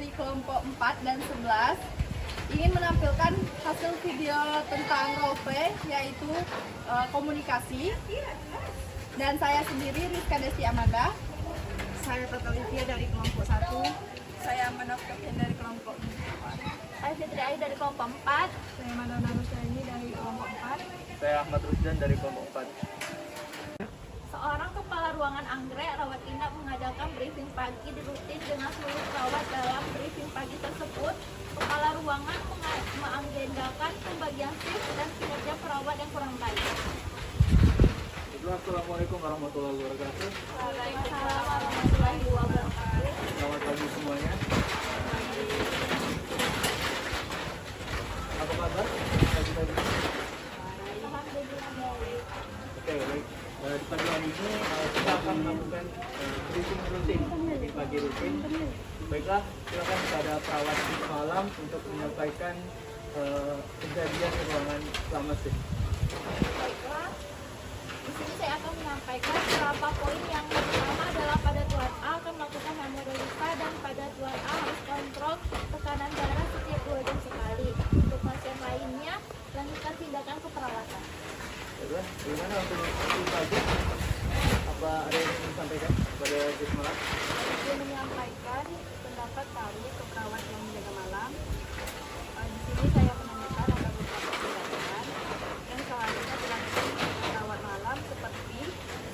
dari kelompok 4 dan 11 ingin menampilkan hasil video tentang roleplay, yaitu komunikasi. Dan saya sendiri Rizka Desti Amanda. Saya Tata Livia dari kelompok 1. Saya Manaf Kapten dari kelompok 4. Saya Fitri Ayu dari kelompok 4. Saya Madonna Rusaini dari kelompok 4. Saya Ahmad Rusdan dari kelompok 4. Seorang kepala ruangan anggrek rawat inap mengadakan briefing pagi rutin dengan seluruh perawat. Dalam briefing pagi tersebut, kepala ruangan mengagendakan pembagian shift dan kinerja perawat yang kurang baik. Assalamualaikum warahmatullahi wabarakatuh. Waalaikumsalam warahmatullahi wabarakatuh. Selamat pagi semuanya. Apa kabar pagi-pagi? Alhamdulillah baik. Oke, baik. Di pagi hari ini kita akan melakukan briefing rutin, briefing pagi rutin. Baiklah, silakan kepada perawat malam untuk menyampaikan kejadian di ruangan selama shift. Baiklah, di sini saya akan menyampaikan beberapa poin. Yang pertama adalah pada Tuan A akan melakukan hemodinamika, dan pada Tuan A harus kontrol tekanan darah setiap 2 jam sekali. Untuk pasien lainnya, lanjutkan tindakan keperawatan. Baiklah, bagaimana untuk briefing pagi? Apa ada yang ingin disampaikan kepada shift malam? Saya menyampaikan pendapat kami ke perawat yang menjaga malam. Di sini saya menanyakan ada beberapa tindakan yang seharusnya dilakukan perawat malam, seperti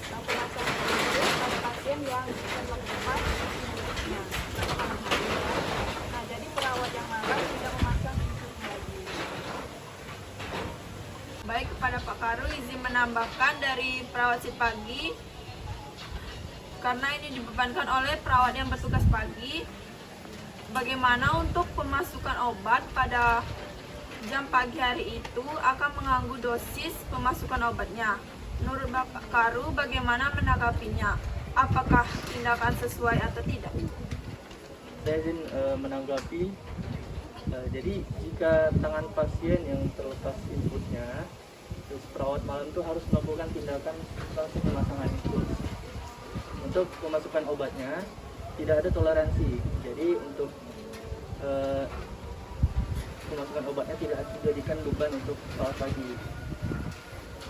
pemasangan tidur pada pasien yang akan melakukan hidupnya pada malam hari. Nah, jadi perawat yang malam tidak memasang tidur lagi. Baik, kepada Pak Karu izin menambahkan dari perawat shift pagi, karena ini dibebankan oleh perawat yang bertugas pagi. Bagaimana untuk pemasukan obat pada jam pagi hari itu akan mengganggu dosis pemasukan obatnya. Menurut Bapak Karu, bagaimana menanggapinya? Apakah tindakan sesuai atau tidak? Saya izin menanggapi. Jadi jika tangan pasien yang terlepas inputnya, terus perawat malam itu harus melakukan tindakan langsung pemasangan input. Untuk pemasukan obatnya tidak ada toleransi. Jadi untuk pemasukan obatnya tidak dijadikan beban untuk perawat pagi.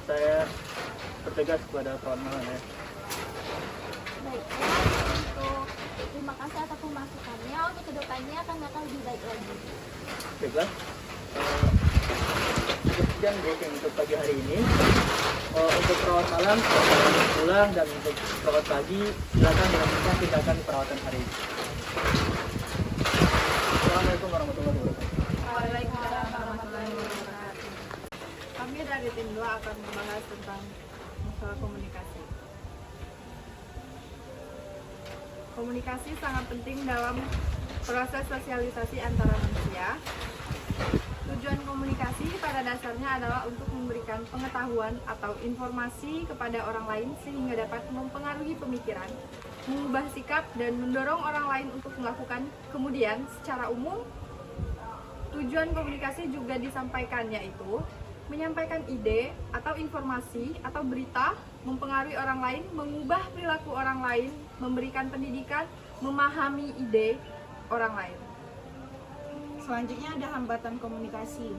Saya bertegas kepada perawat malam ya. Baiklah, untuk terima kasih atas pemasukannya. Untuk kedepannya akan lebih baik lagi. Baiklah. Sekian briefing untuk pagi hari ini. Untuk perawat malam silakan pulang, dan untuk perawat pagi silakan melanjutkan tindakan perawatan hari ini. Assalamualaikum warahmatullahi wabarakatuh. Waalaikumsalam warahmatullahi wabarakatuh. Kami dari tim 2 akan membahas tentang masalah komunikasi. Komunikasi sangat penting dalam proses sosialisasi antara manusia. Tujuan komunikasi pada dasarnya adalah untuk memberikan pengetahuan atau informasi kepada orang lain sehingga dapat mempengaruhi pemikiran, mengubah sikap, dan mendorong orang lain untuk melakukan. Kemudian, secara umum, tujuan komunikasi juga disampaikan, yaitu menyampaikan ide atau informasi atau berita, mempengaruhi orang lain, mengubah perilaku orang lain, memberikan pendidikan, memahami ide orang lain. Selanjutnya ada hambatan komunikasi,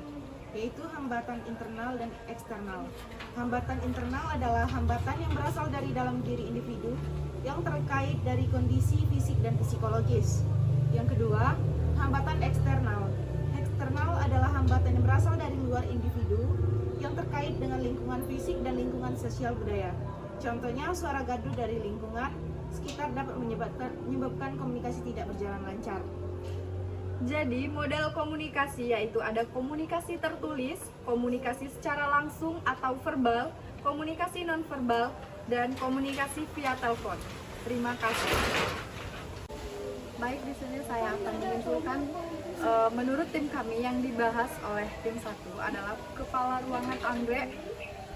yaitu hambatan internal dan eksternal. Hambatan internal adalah hambatan yang berasal dari dalam diri individu yang terkait dari kondisi fisik dan psikologis. Yang kedua, hambatan eksternal. Eksternal adalah hambatan yang berasal dari luar individu yang terkait dengan lingkungan fisik dan lingkungan sosial budaya. Contohnya, suara gaduh dari lingkungan sekitar dapat menyebabkan komunikasi tidak berjalan lancar. Jadi model komunikasi yaitu ada komunikasi tertulis, komunikasi secara langsung atau verbal, komunikasi nonverbal, dan komunikasi via telepon. Terima kasih. Baik, di sini saya akan menyimpulkan menurut tim kami yang dibahas oleh tim 1 adalah kepala ruangan anggrek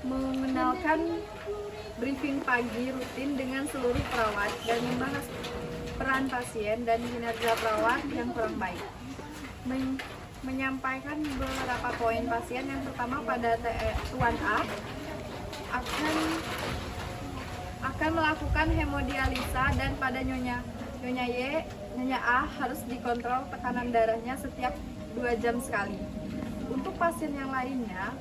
mengenalkan briefing pagi rutin dengan seluruh perawat dan membahas peran pasien dan kinerja perawat yang kurang baik. Menyampaikan beberapa poin pasien. Yang pertama, pada Tuan A akan melakukan hemodialisa, dan pada Nyonya Y Nyonya A harus dikontrol tekanan darahnya setiap 2 jam sekali. Untuk pasien yang lainnya,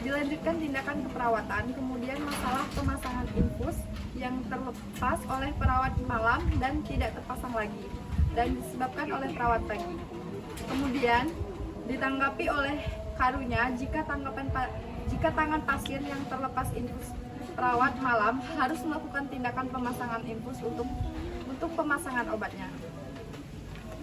dilanjutkan tindakan keperawatan, kemudian masalah pemasangan infus yang terlepas oleh perawat malam dan tidak terpasang lagi dan disebabkan oleh perawat pagi. Kemudian ditanggapi oleh karunya jika tangan pasien yang terlepas infus perawat malam harus melakukan tindakan pemasangan infus untuk pemasangan obatnya.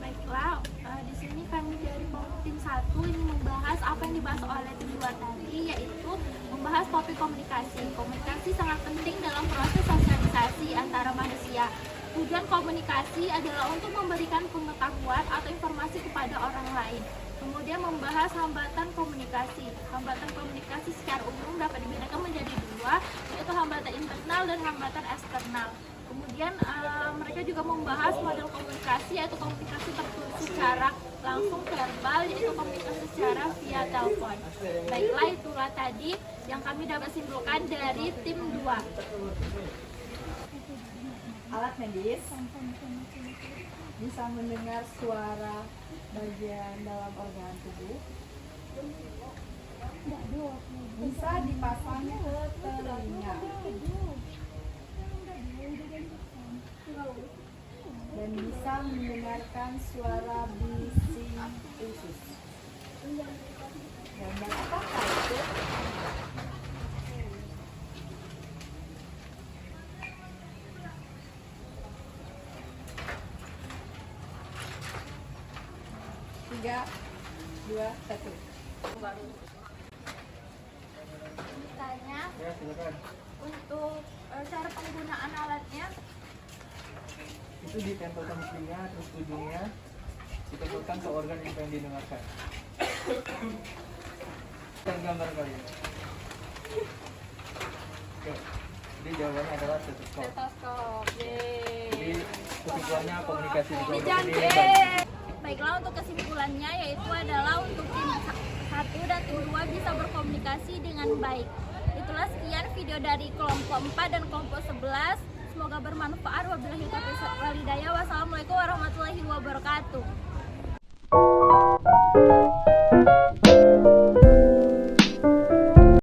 Baiklah, di sini kami dari tim 1 ini membahas apa yang dibahas oleh tim 2 tadi, yaitu membahas topik komunikasi. Komunikasi sangat penting dalam proses sosialisasi antara manusia. Tujuan komunikasi adalah untuk memberikan pengetahuan atau informasi kepada orang lain. Kemudian membahas hambatan komunikasi. Hambatan komunikasi secara umum dapat dibedakan menjadi 2, yaitu hambatan internal dan hambatan eksternal. Kemudian mereka juga membahas model komunikasi, yaitu komunikasi tertulis secara langsung verbal, yaitu komunikasi secara via telepon. Baiklah, itulah tadi yang kami dapat simpulkan dari tim 2. Alat medis bisa mendengar suara bagian dalam organ tubuh, bisa dipasang ke telinga, dan bisa mendengarkan suara bising usus. Gambar apakah itu? Tiga, 2, 1. Ditanya Ya, silakan. untuk cara penggunaan alatnya. Itu ditempelkan di telinga, terus ujungnya ditempelkan ke organ yang pengen didengarkan. Dan gambar kali ini. Oke. Jadi jawabannya adalah stetoskop. Stetoskop. Jadi kesimpulannya komunikasi di kelompok ini. Dijanjek. Baiklah, untuk kesimpulannya yaitu adalah untuk tim 1 dan tim 2 bisa berkomunikasi dengan baik. Itulah sekian video dari kelompok 4 dan kelompok 11. Semoga bermanfaat. Wabillahi taufiq wal hidayah. Wassalamualaikum warahmatullahi wabarakatuh.